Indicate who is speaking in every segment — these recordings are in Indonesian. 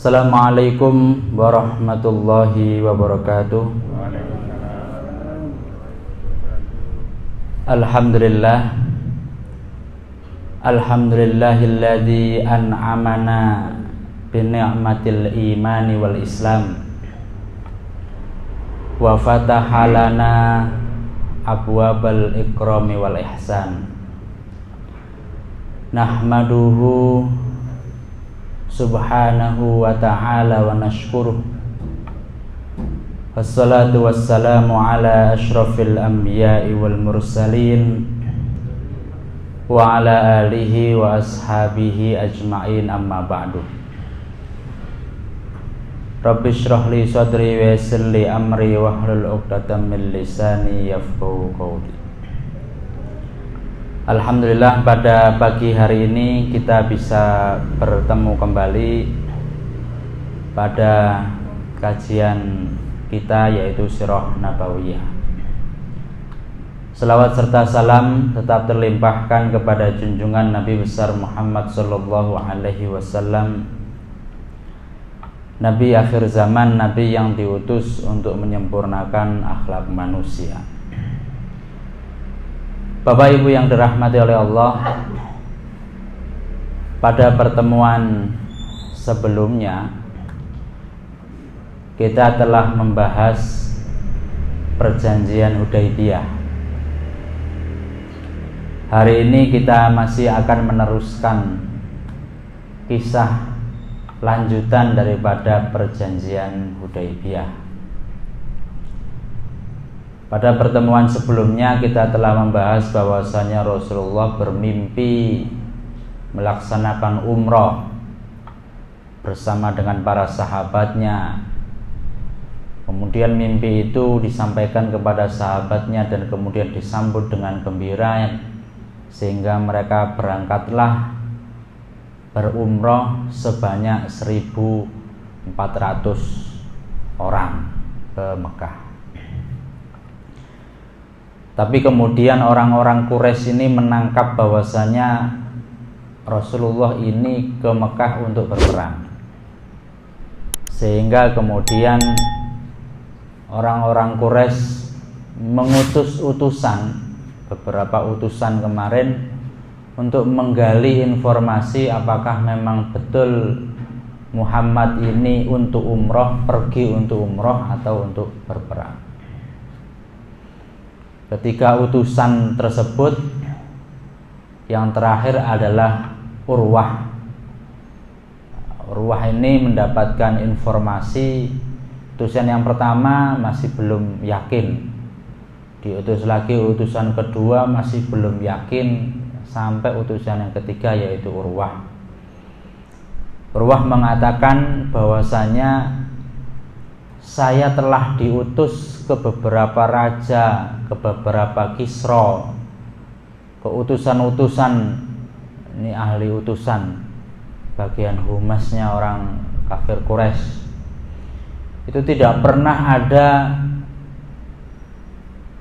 Speaker 1: Assalamualaikum warahmatullahi wabarakatuh. Alhamdulillah. Alhamdulillahilladzi an'amana bi ni'matil imani wal islam wa fataha lana abwabal ikrami wal ihsan. Nahmaduhu subhanahu wa ta'ala wa nashkuruh. Wassalatu wassalamu ala ashrafil anbiya'i wal mursalin wa ala alihi wa ashabihi ajma'in, amma ba'du. Rabbi shrah li sadri wa yassir li amri wahlul 'uqdatam min lisani yafqahu qawli. Alhamdulillah, pada pagi hari ini kita bisa bertemu kembali pada kajian kita, yaitu Sirah Nabawiyah. Selawat serta salam tetap terlimpahkan kepada junjungan Nabi besar Muhammad sallallahu alaihi wasallam, Nabi akhir zaman, Nabi yang diutus untuk menyempurnakan akhlak manusia. Bapak Ibu yang dirahmati oleh Allah, pada pertemuan sebelumnya kita telah membahas perjanjian Hudaibiyah. Hari ini kita masih akan meneruskan kisah lanjutan daripada perjanjian Hudaibiyah. Pada pertemuan sebelumnya kita telah membahas bahwasanya Rasulullah bermimpi melaksanakan umroh bersama dengan para sahabatnya. Kemudian mimpi itu disampaikan kepada sahabatnya dan kemudian disambut dengan gembira, sehingga mereka berangkatlah berumroh sebanyak 1.400 orang ke Mekah. Tapi kemudian orang-orang Quraisy ini menangkap bahwasanya Rasulullah ini ke Mekah untuk berperang, sehingga kemudian orang-orang Quraisy mengutus utusan, beberapa utusan kemarin, untuk menggali informasi apakah memang betul Muhammad ini untuk umroh, pergi untuk umroh atau untuk berperang. Ketika utusan tersebut, yang terakhir adalah Urwah. Urwah ini mendapatkan informasi, utusan yang pertama masih belum yakin, diutus lagi utusan kedua masih belum yakin, sampai utusan yang ketiga yaitu Urwah. Urwah mengatakan bahwasanya saya telah diutus ke beberapa raja, ke beberapa kisra, ke utusan-utusan, ini ahli utusan, bagian humasnya orang kafir Quraisy. Itu tidak pernah ada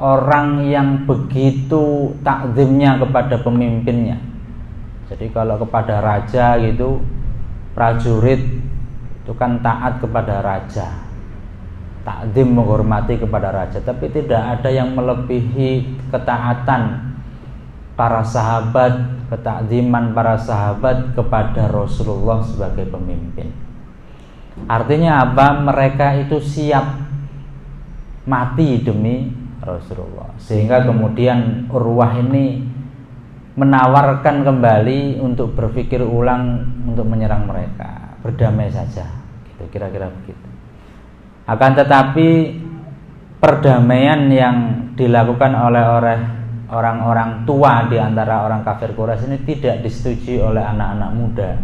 Speaker 1: orang yang begitu takzimnya kepada pemimpinnya. Jadi kalau kepada raja gitu, prajurit itu kan taat kepada raja, takzim, menghormati kepada raja. Tapi tidak ada yang melebihi ketaatan para sahabat, ketakziman para sahabat kepada Rasulullah sebagai pemimpin. Artinya apa? Mereka itu siap mati demi Rasulullah. Sehingga kemudian Urwah ini menawarkan kembali untuk berpikir ulang untuk menyerang mereka, berdamai saja, gitu, kira-kira begitu. Akan tetapi perdamaian yang dilakukan oleh orang-orang tua di antara orang kafir Quraisy ini tidak disetujui oleh anak-anak muda,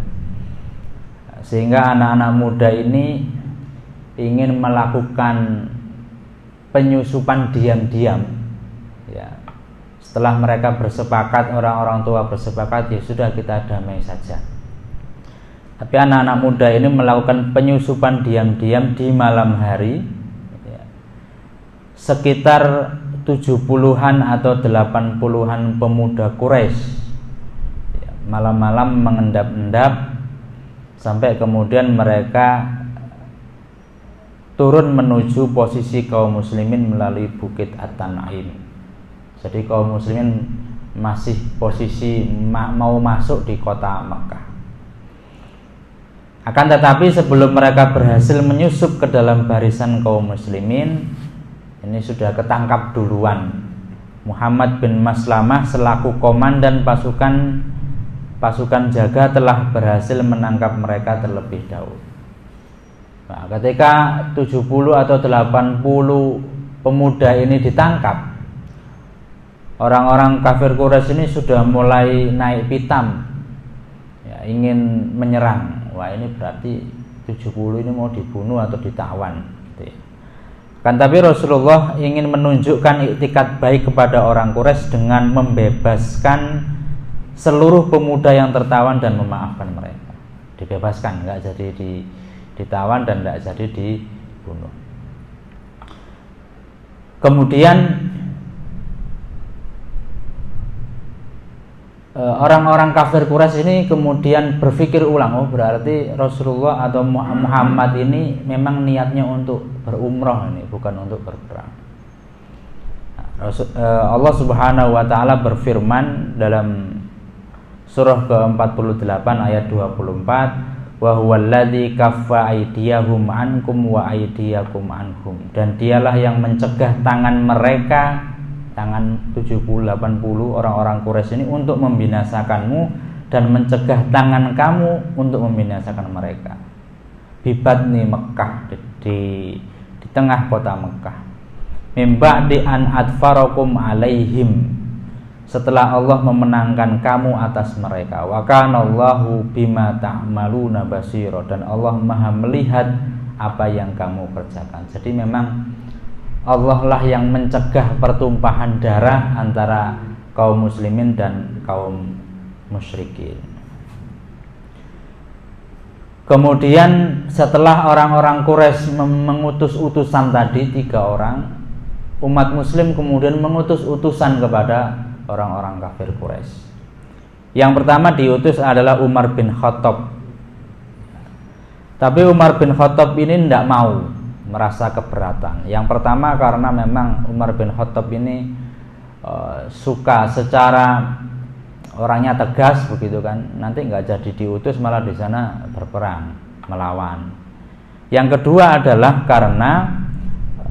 Speaker 1: sehingga anak-anak muda ini ingin melakukan penyusupan diam-diam. Ya, setelah mereka bersepakat, orang-orang tua bersepakat, ya sudah, kita damai saja. Tapi anak-anak muda ini melakukan penyusupan diam-diam di malam hari, ya, sekitar 70-an atau 80-an pemuda Quraisy, ya, malam-malam mengendap-endap sampai kemudian mereka turun menuju posisi kaum muslimin melalui Bukit At-Tan'im. Jadi kaum muslimin masih posisi mau masuk di kota Mekah. Akan tetapi sebelum mereka berhasil menyusup ke dalam barisan kaum muslimin, ini sudah ketangkap duluan. Muhammad bin Maslamah selaku komandan pasukan jaga telah berhasil menangkap mereka terlebih dahulu. Nah, ketika 70 atau 80 pemuda ini ditangkap, orang-orang kafir Quraisy ini sudah mulai naik pitam, ya, ingin menyerang. Wah, ini berarti 70 ini mau dibunuh atau ditawan. Kan tapi Rasulullah ingin menunjukkan iktikad baik kepada orang Quraisy dengan membebaskan seluruh pemuda yang tertawan dan memaafkan mereka. Dibebaskan, nggak jadi ditawan dan nggak jadi dibunuh. Kemudian orang-orang kafir Quraisy ini kemudian berpikir ulang, oh berarti Rasulullah atau Muhammad ini memang niatnya untuk berumrah, ini bukan untuk berperang. Allah Subhanahu wa taala berfirman dalam surah ke-48 ayat 24, wa huwallazi kaffa aydiyahum ankum wa aydiyakum anhum, dan dialah yang mencegah tangan mereka, tangan 70-80 orang-orang Quraisy ini untuk membinasakanmu dan mencegah tangan kamu untuk membinasakan mereka. Bibatni Mekah, di tengah kota Mekah. Mimba di an adfarakum alaihim, setelah Allah memenangkan kamu atas mereka. Wa kanallahu bima ta'maluna basira, dan Allah Maha melihat apa yang kamu kerjakan. Jadi memang Allah lah yang mencegah pertumpahan darah antara kaum muslimin dan kaum musyrikin. Kemudian setelah orang-orang Quraisy mengutus utusan tadi 3 orang, umat muslim kemudian mengutus utusan kepada orang-orang kafir Quraisy. Yang pertama diutus adalah Umar bin Khattab. Tapi Umar bin Khattab ini tidak mau, merasa keberatan. Yang pertama karena memang Umar bin Khattab ini suka secara orangnya tegas begitu kan, nanti nggak jadi diutus malah di sana berperang melawan. Yang kedua adalah karena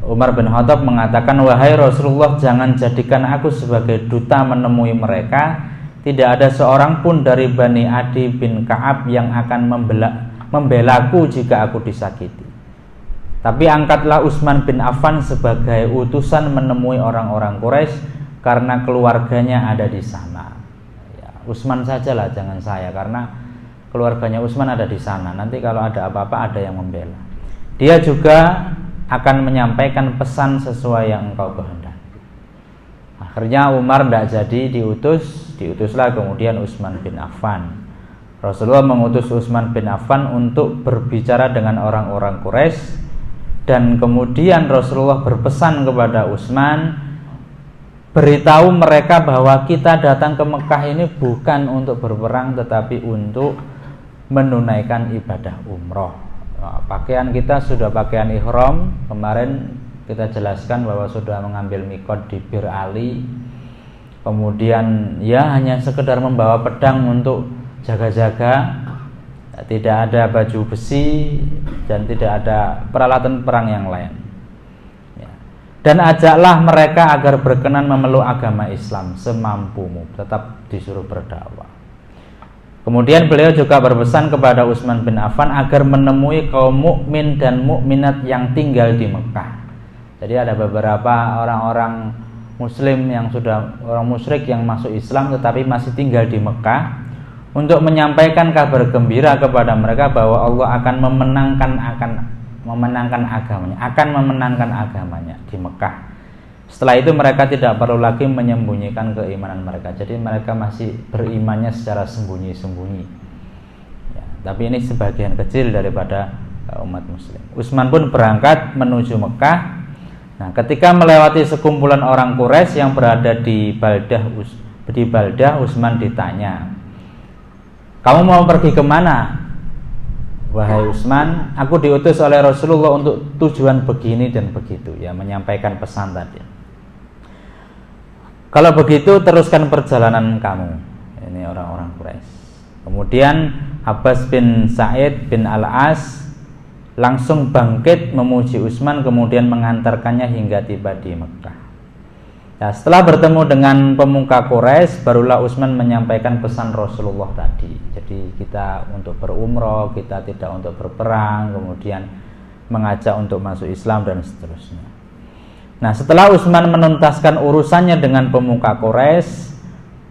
Speaker 1: Umar bin Khattab mengatakan, wahai Rasulullah, jangan jadikan aku sebagai duta menemui mereka. Tidak ada seorang pun dari Bani Adi bin Ka'ab yang akan membelaku jika aku disakiti. Tapi angkatlah Utsman bin Affan sebagai utusan menemui orang-orang Quraisy karena keluarganya ada di sana. Ya, Utsman sajalah, jangan saya, karena keluarganya Utsman ada di sana. Nanti kalau ada apa-apa ada yang membela. Dia juga akan menyampaikan pesan sesuai yang engkau kehendaki. Akhirnya Umar tidak jadi diutuslah kemudian Utsman bin Affan. Rasulullah mengutus Utsman bin Affan untuk berbicara dengan orang-orang Quraisy. Dan kemudian Rasulullah berpesan kepada Utsman, beritahu mereka bahwa kita datang ke Mekah ini bukan untuk berperang, tetapi untuk menunaikan ibadah umroh. Nah, pakaian kita sudah pakaian ihram. Kemarin kita jelaskan bahwa sudah mengambil mikot di Bir Ali. Kemudian ya hanya sekedar membawa pedang untuk jaga-jaga. Tidak ada baju besi dan tidak ada peralatan perang yang lain. Ya. Dan ajaklah mereka agar berkenan memeluk agama Islam semampumu, tetap disuruh berdakwah. Kemudian beliau juga berpesan kepada Utsman bin Affan agar menemui kaum mukmin dan mukminat yang tinggal di Mekah. Jadi ada beberapa orang-orang muslim yang sudah orang musyrik yang masuk Islam tetapi masih tinggal di Mekah, untuk menyampaikan kabar gembira kepada mereka bahwa Allah akan memenangkan agamanya di Mekah. Setelah itu mereka tidak perlu lagi menyembunyikan keimanan mereka. Jadi mereka masih berimannya secara sembunyi-sembunyi. Ya, tapi ini sebagian kecil daripada umat muslim. Utsman pun berangkat menuju Mekah. Nah, ketika melewati sekumpulan orang Quraisy yang berada di Baldah, Utsman ditanya, kamu mau pergi kemana? wahai Utsman, aku diutus oleh Rasulullah untuk tujuan begini dan begitu, ya, menyampaikan pesan tadi. Kalau begitu teruskan perjalanan kamu. Ini orang-orang Quraisy. Kemudian Abbas bin Sa'id bin Al-As langsung bangkit memuji Utsman, kemudian mengantarkannya hingga tiba di Mekah. Nah, setelah bertemu dengan pemuka Quraisy, barulah Utsman menyampaikan pesan Rasulullah tadi. Jadi kita untuk berumrah, kita tidak untuk berperang, kemudian mengajak untuk masuk Islam dan seterusnya. Nah, setelah Utsman menuntaskan urusannya dengan pemuka Quraisy,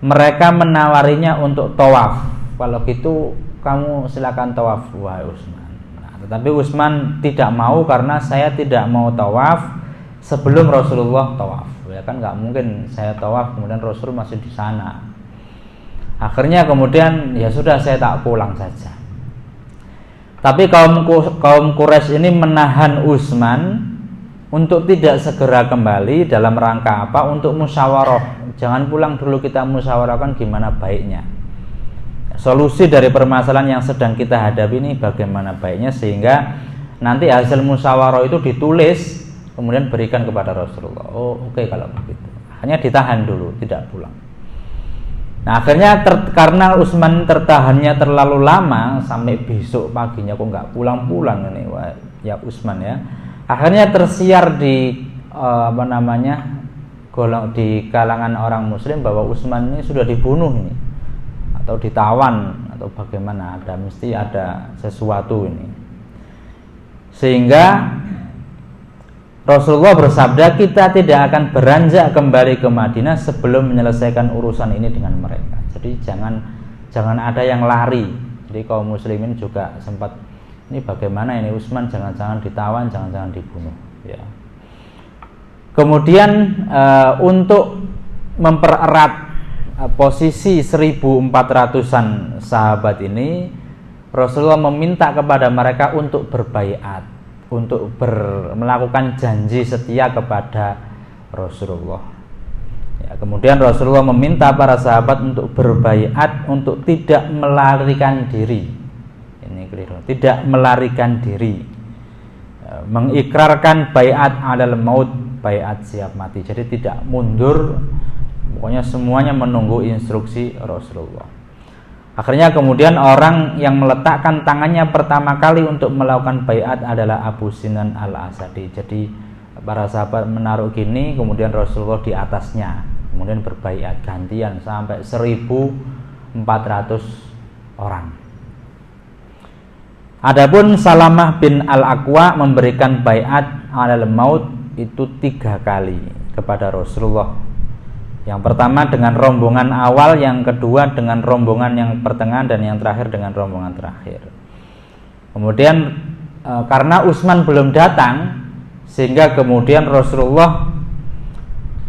Speaker 1: mereka menawarinya untuk tawaf. Kalau gitu kamu silakan tawaf, wahai Utsman. Nah, tetapi Utsman tidak mau karena saya tidak mau tawaf sebelum Rasulullah tawaf. Ya kan nggak mungkin saya tawaf kemudian Rasul masih di sana. Akhirnya kemudian ya sudah, saya tak pulang saja. Tapi kaum Quraisy ini menahan Utsman untuk tidak segera kembali dalam rangka apa? Untuk musyawarah. Jangan pulang dulu, kita musyawarahkan gimana baiknya. Solusi dari permasalahan yang sedang kita hadapi ini bagaimana baiknya, sehingga nanti hasil musyawarah itu ditulis kemudian berikan kepada Rasulullah. Oh, oke, kalau begitu. Hanya ditahan dulu, tidak pulang. Nah, akhirnya karena Utsman tertahannya terlalu lama sampai besok paginya kok nggak pulang-pulang ini, wah, ya Utsman ya. Akhirnya tersiar di di kalangan orang Muslim bahwa Utsman ini sudah dibunuh ini, atau ditawan atau bagaimana, mesti ada sesuatu ini. Sehingga Rasulullah bersabda, kita tidak akan beranjak kembali ke Madinah sebelum menyelesaikan urusan ini dengan mereka. Jadi jangan ada yang lari. Jadi kaum muslimin juga sempat, ini bagaimana ini Utsman, jangan-jangan ditawan, jangan-jangan dibunuh, ya. Kemudian untuk mempererat posisi 1.400-an sahabat ini, Rasulullah meminta kepada mereka untuk berbaiat, untuk melakukan janji setia kepada Rasulullah. Ya, kemudian Rasulullah meminta para sahabat untuk berbaiat, untuk tidak melarikan diri. Ini keliru. Tidak melarikan diri. Mengikrarkan baiat alal maut, baiat siap mati. Jadi tidak mundur. Pokoknya semuanya menunggu instruksi Rasulullah. Akhirnya kemudian orang yang meletakkan tangannya pertama kali untuk melakukan baiat adalah Abu Sinan al-Asadi. Jadi para sahabat menaruh gini, kemudian Rasulullah di atasnya, kemudian berbaiat gantian sampai 1.400 orang. Adapun Salamah bin Al-Aqwa memberikan baiat alal maut itu 3 kali kepada Rasulullah. Yang pertama dengan rombongan awal, yang kedua dengan rombongan yang pertengahan, dan yang terakhir dengan rombongan terakhir. Kemudian karena Utsman belum datang, sehingga kemudian Rasulullah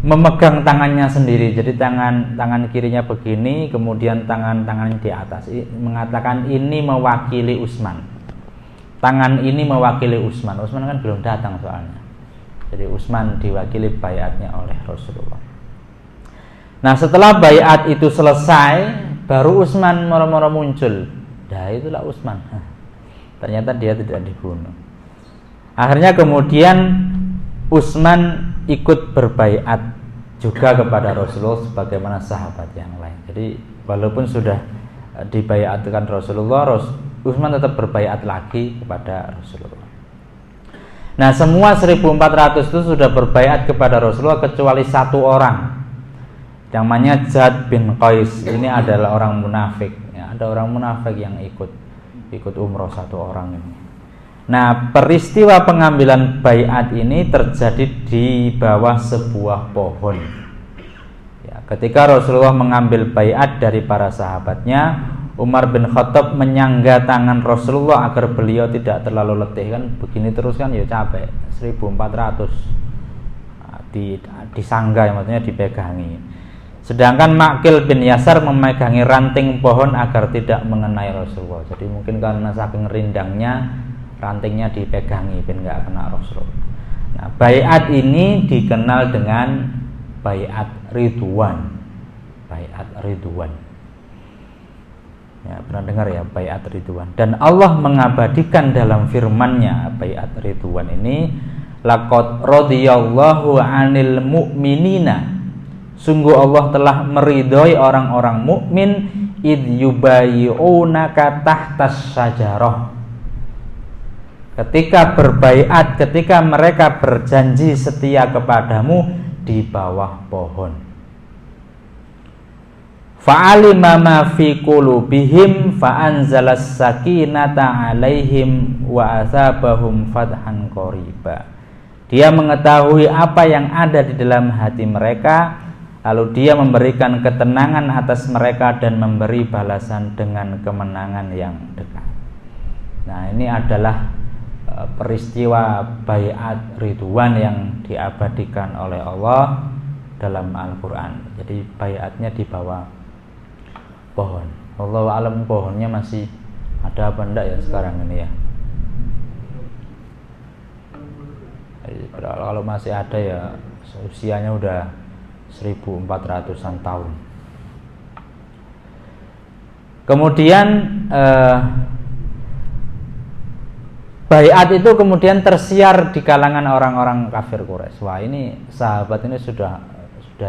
Speaker 1: memegang tangannya sendiri. Jadi tangan kirinya begini, kemudian tangan di atas, mengatakan ini mewakili Utsman. Tangan ini mewakili Utsman. Utsman kan belum datang soalnya. Jadi Utsman diwakili baiatnya oleh Rasulullah. Nah, setelah baiat itu selesai, baru Utsman moro-moro muncul. Nah, itulah Utsman. Ternyata dia tidak dibunuh. Akhirnya kemudian Utsman ikut berbaiat juga kepada Rasulullah sebagaimana sahabat yang lain. Jadi walaupun sudah dibaiatkan Rasulullah, Utsman tetap berbaiat lagi kepada Rasulullah. Nah, semua 1.400 itu sudah berbaiat kepada Rasulullah kecuali 1 orang, yang namanya Jad bin Qais. Ini adalah orang munafik, ya, ada orang munafik yang ikut umroh 1 orang ini. Nah, peristiwa pengambilan baiat ini terjadi di bawah sebuah pohon. Ya, ketika Rasulullah mengambil baiat dari para sahabatnya, Umar bin Khattab menyangga tangan Rasulullah agar beliau tidak terlalu letih. Kan begini terus kan ya capek. 1.400 disangga, maksudnya dipegangi. Sedangkan Maqil bin Yasar memegangi ranting pohon agar tidak mengenai Rasulullah. Jadi mungkin karena saking rindangnya, rantingnya dipegangi ben nggak kena Rasulullah. Nah, baiat ini dikenal dengan baiat Ridwan. Baiat Ridwan. Ya, pernah dengar ya baiat ridwan. Dan Allah mengabadikan dalam firman-Nya baiat ridwan ini, laqad radhiyallahu 'anil mu'minina. Sungguh Allah telah meridhoi orang-orang mukmin id yubayyi'unaka tahtas syajarah. Ketika berbaiat, ketika mereka berjanji setia kepadamu di bawah pohon. Fa'alima ma fi qulubihim fa'anzalas sakinata 'alaihim wa asabahum fathan qariba. Dia mengetahui apa yang ada di dalam hati mereka, lalu dia memberikan ketenangan atas mereka dan memberi balasan dengan kemenangan yang dekat. Nah, ini adalah peristiwa baiat ridwan yang diabadikan oleh Allah dalam Al-Quran. Jadi baiatnya di bawah pohon. Wallahu alam pohonnya masih ada apa enggak ya sekarang ini ya. Kalau masih ada ya usianya udah 1400-an tahun. Kemudian baiat itu kemudian tersiar di kalangan orang-orang kafir Quraisy. Wah, ini sahabat ini sudah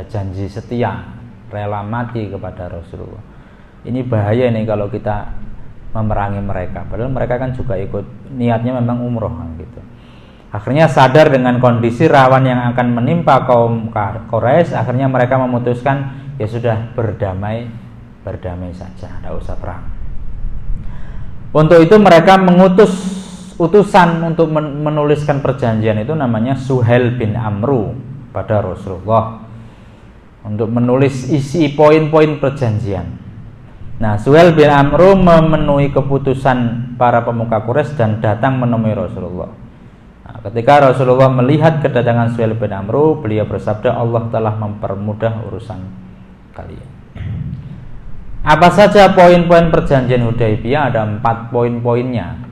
Speaker 1: janji setia, rela mati kepada Rasulullah. Ini bahaya nih kalau kita memerangi mereka. Padahal mereka kan juga ikut, niatnya memang umroh gitu. Akhirnya sadar dengan kondisi rawan yang akan menimpa kaum Quraisy, akhirnya mereka memutuskan ya sudah berdamai saja, tidak usah perang. Untuk itu mereka mengutus utusan untuk menuliskan perjanjian itu, namanya Suhail bin Amru pada Rasulullah, untuk menulis isi poin-poin perjanjian. Nah, Suhail bin Amru memenuhi keputusan para pemuka Quraisy dan datang menemui Rasulullah. Nah, ketika Rasulullah melihat kedatangan Suhail bin Amru, beliau bersabda, Allah telah mempermudah urusan kalian. Apa saja poin-poin perjanjian Hudaibiyah? Ada 4 poin-poinnya.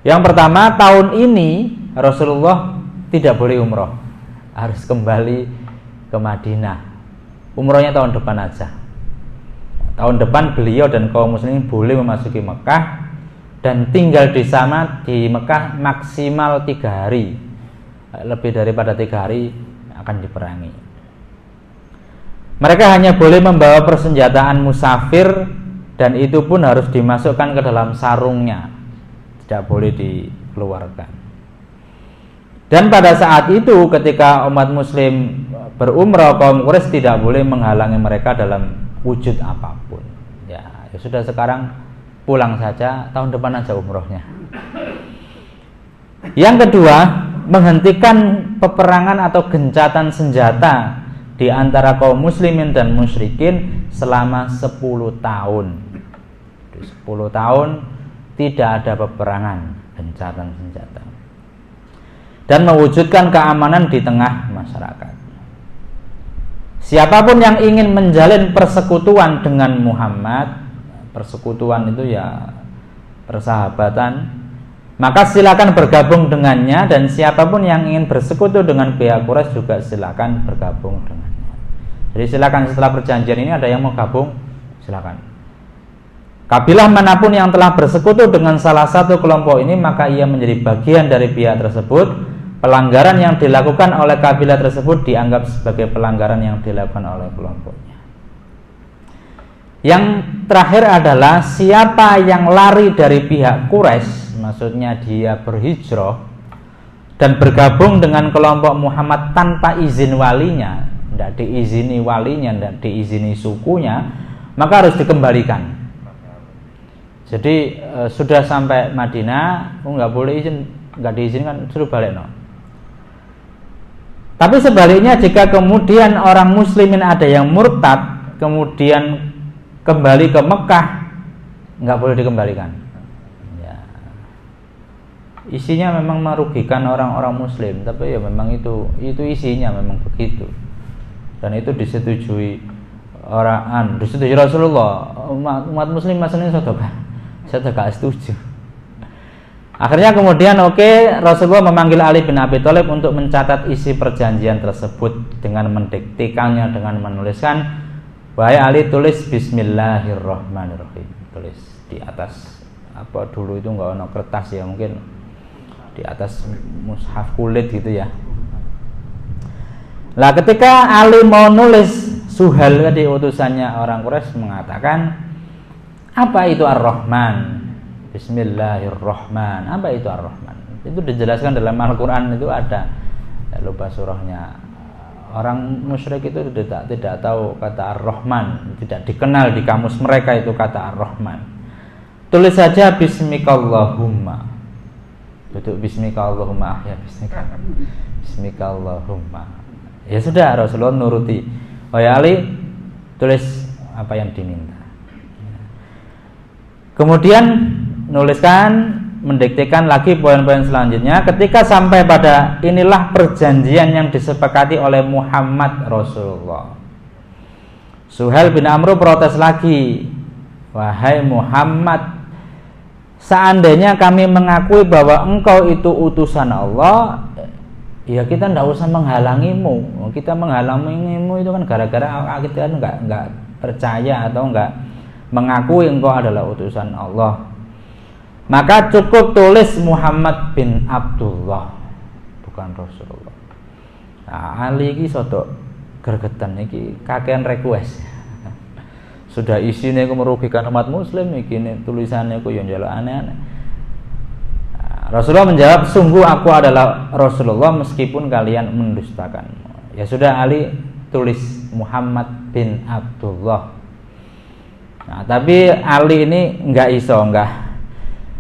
Speaker 1: Yang pertama, tahun ini Rasulullah tidak boleh umroh, harus kembali ke Madinah. Umrohnya tahun depan aja. Tahun depan beliau dan kaum muslimin boleh memasuki Mekah dan tinggal di sana di Mekah maksimal 3 hari. Lebih daripada 3 hari akan diperangi. Mereka hanya boleh membawa persenjataan musafir dan itu pun harus dimasukkan ke dalam sarungnya, tidak boleh dikeluarkan. Dan pada saat itu ketika umat muslim berumrah, kaum Quraisy tidak boleh menghalangi mereka dalam wujud apapun. Ya sudah, sekarang pulang saja, tahun depan aja umrohnya. Yang kedua, menghentikan peperangan atau gencatan senjata di antara kaum muslimin dan musyrikin selama 10 tahun. 10 tahun tidak ada peperangan, gencatan senjata, dan mewujudkan keamanan di tengah masyarakat. Siapapun yang ingin menjalin persekutuan dengan Muhammad, persekutuan itu ya persahabatan, maka silakan bergabung dengannya, dan siapapun yang ingin bersekutu dengan pihak Quraisy juga silakan bergabung dengannya. Jadi silakan, setelah perjanjian ini ada yang mau gabung, silakan. Kabilah manapun yang telah bersekutu dengan salah satu kelompok ini, maka ia menjadi bagian dari pihak tersebut. Pelanggaran yang dilakukan oleh kabilah tersebut dianggap sebagai pelanggaran yang dilakukan oleh kelompoknya. Yang terakhir adalah siapa yang lari dari pihak Quraisy, maksudnya dia berhijrah dan bergabung dengan kelompok Muhammad tanpa izin walinya, tidak diizini walinya, tidak diizini sukunya, maka harus dikembalikan. Jadi sudah sampai Madinah, nggak boleh izin, nggak diizinkan, suruh balik, no. Tapi sebaliknya, jika kemudian orang muslimin ada yang murtad kemudian kembali ke Mekah, nggak boleh dikembalikan. Ya. Isinya memang merugikan orang-orang muslim, tapi ya memang itu isinya memang begitu, dan itu disetujui disetujui Rasulullah. Umat muslim maksudnya saya gak setuju. Akhirnya kemudian Rasulullah memanggil Ali bin Abi Thalib untuk mencatat isi perjanjian tersebut dengan mendiktikannya, dengan menuliskan Wahai Ali, tulis Bismillahirrahmanirrahim. Tulis di atas apa dulu itu nggak ada kertas ya, mungkin di atas mushaf kulit gitu ya. Lah ketika Ali mau nulis, Suhal tadi utusannya orang Quraisy mengatakan, apa itu Ar-Rahman? Bismillahirrahman. Apa itu Ar-Rahman? Itu dijelaskan dalam Al-Quran, itu ada, saya lupa surahnya. Orang musyrik itu tidak tahu kata Ar-Rahman, tidak dikenal di kamus mereka itu kata Ar-Rahman. Tulis saja Bismikallahumma. Duduk Bismikallahumma, ya Bismikallahumma. Ya sudah, Rasulullah nuruti. Oh ya Ali, tulis apa yang diminta. Kemudian nuliskan, mendiktekan lagi poin-poin selanjutnya. Ketika sampai pada inilah perjanjian yang disepakati oleh Muhammad Rasulullah. Suhail bin Amr protes lagi, wahai Muhammad, seandainya kami mengakui bahwa engkau itu utusan Allah, ya kita tidak usah menghalangimu. Kita menghalangimu itu kan gara-gara kita nggak percaya atau nggak mengakui engkau adalah utusan Allah. Maka cukup tulis Muhammad bin Abdullah, bukan Rasulullah. Nah, Ali ini soto gergetan iki kakean request. Sudah isinya itu merugikan umat muslim, ini tulisannya itu yang jalan aneh-aneh. Rasulullah menjawab, sungguh aku adalah Rasulullah meskipun kalian mendustakan. Ya sudah Ali, tulis Muhammad bin Abdullah. Nah, tapi Ali ini enggak iso,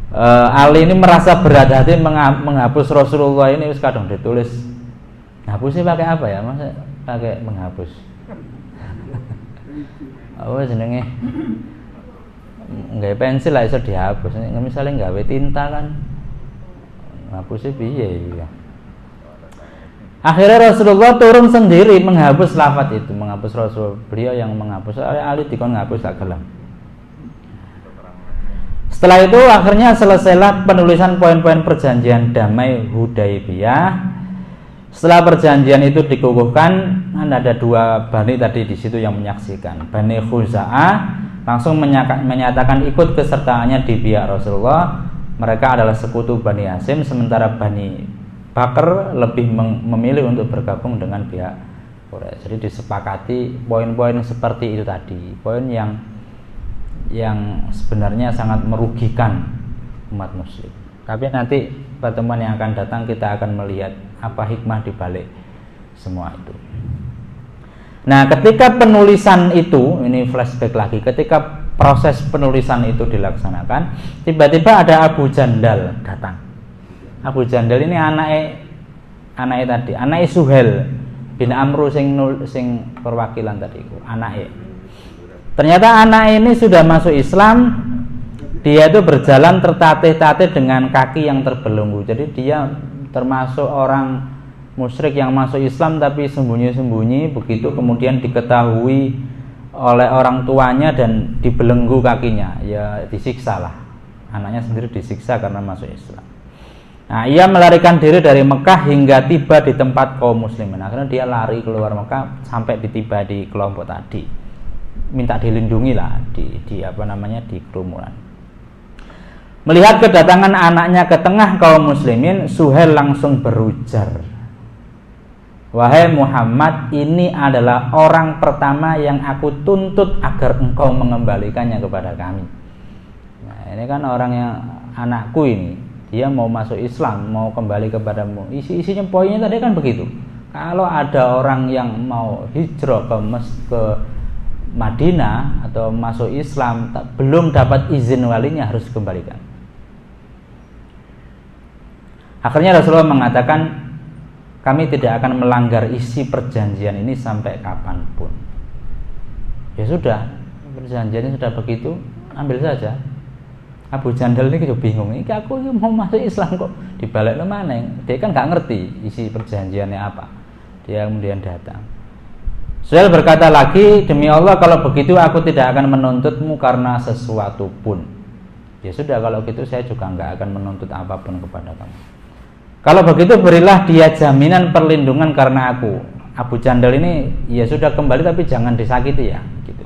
Speaker 1: Ali ini merasa berat hati menghapus Rasulullah ini, kadang ditulis. Hapusnya pakai apa ya? Masa pakai menghapus? Apa jenenge? Enggak pensil lah iso dihapus. Misalnya nggawe tinta kan. Hapusnya piye ya. Akhirnya Rasulullah turun sendiri menghapus lafaz itu, menghapus Rasul. Beliau yang menghapus. Ali dikon ngapus tak gelem. Setelah itu akhirnya selesailah penulisan poin-poin perjanjian damai Hudaibiyah. Setelah perjanjian itu dikukuhkan, ada dua bani tadi di situ yang menyaksikan. Bani Khuza'ah langsung menyatakan ikut kesertaannya di pihak Rasulullah. Mereka adalah sekutu Bani Hasyim, sementara Bani Bakr lebih memilih untuk bergabung dengan pihak Quraisy. Jadi disepakati poin-poin seperti itu tadi, poin yang sebenarnya sangat merugikan umat muslim. Tapi nanti pertemuan yang akan datang kita akan melihat apa hikmah di balik semua itu. Nah, ketika penulisan itu, ini flashback lagi, ketika proses penulisan itu dilaksanakan, tiba-tiba ada Abu Jandal datang. Abu Jandal ini anaknya Suhail bin Amr sing perwakilan tadi, anaknya. Ternyata anak ini sudah masuk Islam. Dia itu berjalan tertatih-tatih dengan kaki yang terbelenggu. Jadi dia termasuk orang musyrik yang masuk Islam tapi sembunyi-sembunyi, begitu kemudian diketahui oleh orang tuanya dan dibelenggu kakinya, ya disiksa lah. Anaknya sendiri disiksa karena masuk Islam. Nah, ia melarikan diri dari Mekah hingga tiba di tempat kaum muslimin. Akhirnya dia lari keluar Mekah sampai tiba di kelompok tadi. Minta dilindungi lah di kerumunan. Melihat kedatangan anaknya ke tengah kaum muslimin, Suhail langsung berujar, wahai Muhammad, ini adalah orang pertama yang aku tuntut agar engkau mengembalikannya kepada kami. Nah, ini kan orang yang anakku ini, dia mau masuk Islam, mau kembali kepadamu. Isinya poinnya tadi kan begitu. Kalau ada orang yang mau hijrah ke Madinah atau masuk Islam, belum dapat izin walinya, harus dikembalikan. Akhirnya Rasulullah mengatakan, kami tidak akan melanggar isi perjanjian ini sampai kapanpun. Ya sudah, perjanjiannya sudah begitu, ambil saja. Abu Jandal ini bingung, ini aku mau masuk Islam kok dibalik mana? Dia kan nggak ngerti isi perjanjiannya apa. Dia kemudian datang. Suhail berkata lagi, demi Allah kalau begitu aku tidak akan menuntutmu karena sesuatu pun. Ya sudah, kalau gitu saya juga nggak akan menuntut apapun kepada kamu. Kalau begitu berilah dia jaminan perlindungan karena aku. Abu Jandal ini ya sudah kembali tapi jangan disakiti ya, gitu.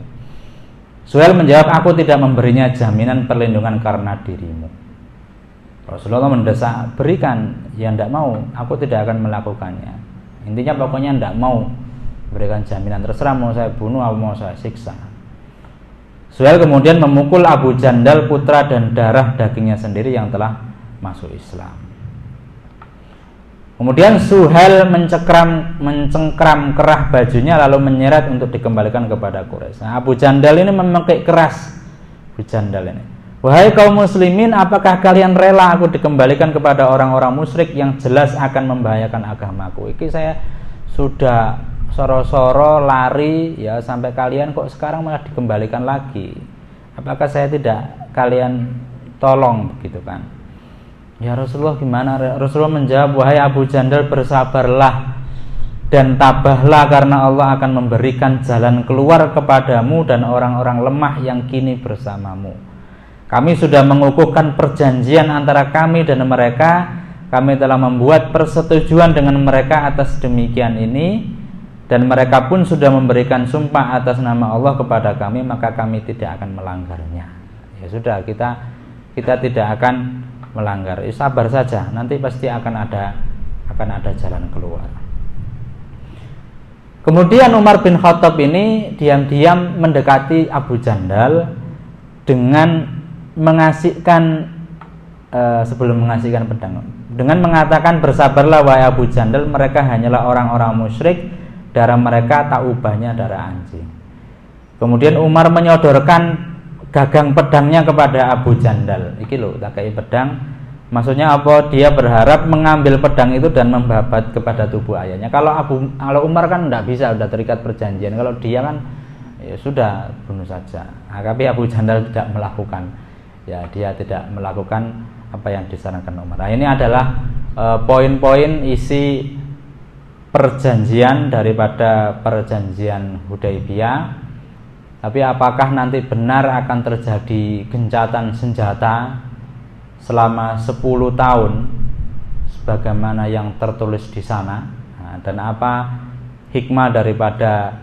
Speaker 1: Suhail menjawab, aku tidak memberinya jaminan perlindungan karena dirimu. Rasulullah mendesak, berikan. Ya tidak mau, aku tidak akan melakukannya. Intinya pokoknya tidak mau berikan jaminan, terserah mau saya bunuh atau mau saya siksa. Suhail kemudian memukul Abu Jandal, putra dan darah dagingnya sendiri yang telah masuk Islam. Kemudian Suhail mencengkram kerah bajunya lalu menyeret untuk dikembalikan kepada Quraisy. Nah, Abu Jandal ini memekik keras. Abu Jandal ini, wahai kaum muslimin, apakah kalian rela aku dikembalikan kepada orang-orang musyrik yang jelas akan membahayakan agamaku? Iki saya sudah soro-soro lari ya, sampai kalian kok sekarang malah dikembalikan lagi. Apakah saya tidak kalian tolong, begitu kan? Ya Rasulullah, gimana? Rasulullah menjawab, wahai Abu Jandal, bersabarlah dan tabahlah, karena Allah akan memberikan jalan keluar kepadamu dan orang-orang lemah yang kini bersamamu. Kami sudah mengukuhkan perjanjian antara kami dan mereka. Kami telah membuat persetujuan dengan mereka atas demikian ini, dan mereka pun sudah memberikan sumpah atas nama Allah kepada kami, maka kami tidak akan melanggarnya. Ya sudah, kita tidak akan melanggar. Sabar saja, nanti pasti akan ada jalan keluar. Kemudian Umar bin Khattab ini diam-diam mendekati Abu Jandal dengan mengasihkan sebelum mengasihkan pedang, dengan mengatakan, bersabarlah wahai Abu Jandal, mereka hanyalah orang-orang musyrik, darah mereka tak ubahnya darah anjing. Kemudian Umar menyodorkan gagang pedangnya kepada Abu Jandal. Iki lho, tak kei pedang. Maksudnya apa? Dia berharap mengambil pedang itu dan membabat kepada tubuh ayahnya. Kalau Umar kan tidak bisa, sudah terikat perjanjian. Kalau dia kan ya sudah, bunuh saja. Nah, tapi Abu Jandal tidak melakukan. Ya, dia tidak melakukan apa yang disarankan Umar. Nah, ini adalah poin-poin isi perjanjian daripada perjanjian Hudaibiyah. Tapi apakah nanti benar akan terjadi gencatan senjata selama 10 tahun sebagaimana yang tertulis di sana? Nah, dan apa hikmah daripada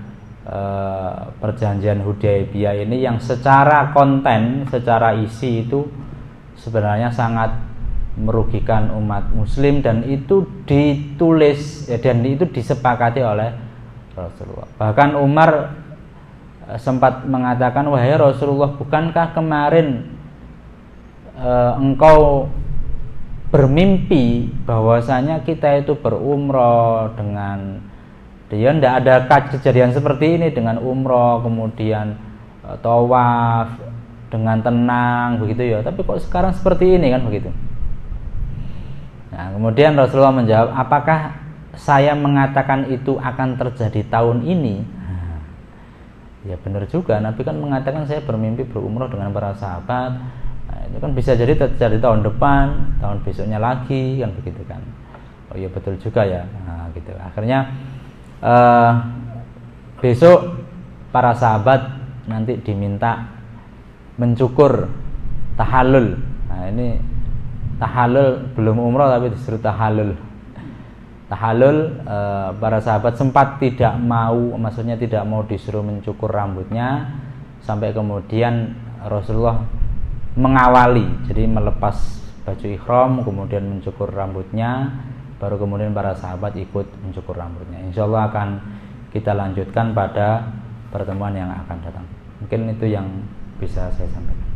Speaker 1: perjanjian Hudaibiyah ini yang secara konten, secara isi itu sebenarnya sangat merugikan umat muslim, dan itu ditulis dan itu disepakati oleh Rasulullah. Bahkan Umar sempat mengatakan, wahai Rasulullah, bukankah kemarin engkau bermimpi bahwasanya kita itu berumroh dengan dia, tidak ada kejadian seperti ini dengan umroh kemudian tawaf dengan tenang begitu ya, tapi kok sekarang seperti ini kan begitu. Nah, kemudian Rasulullah menjawab, apakah saya mengatakan itu akan terjadi tahun ini? Ya benar juga, Nabi kan mengatakan saya bermimpi berumroh dengan para sahabat. Nah, itu kan bisa jadi terjadi tahun depan, tahun besoknya lagi, kan begitu kan. Oh iya betul juga ya. Nah, gitu. Akhirnya besok para sahabat nanti diminta mencukur tahallul. Nah, ini tahallul belum umroh tapi disuruh tahallul. Tahallul, para sahabat sempat tidak mau, maksudnya tidak mau disuruh mencukur rambutnya, sampai kemudian Rasulullah mengawali, jadi melepas baju ihram kemudian mencukur rambutnya, baru kemudian para sahabat ikut mencukur rambutnya. Insya Allah akan kita lanjutkan pada pertemuan yang akan datang. Mungkin itu yang bisa saya sampaikan.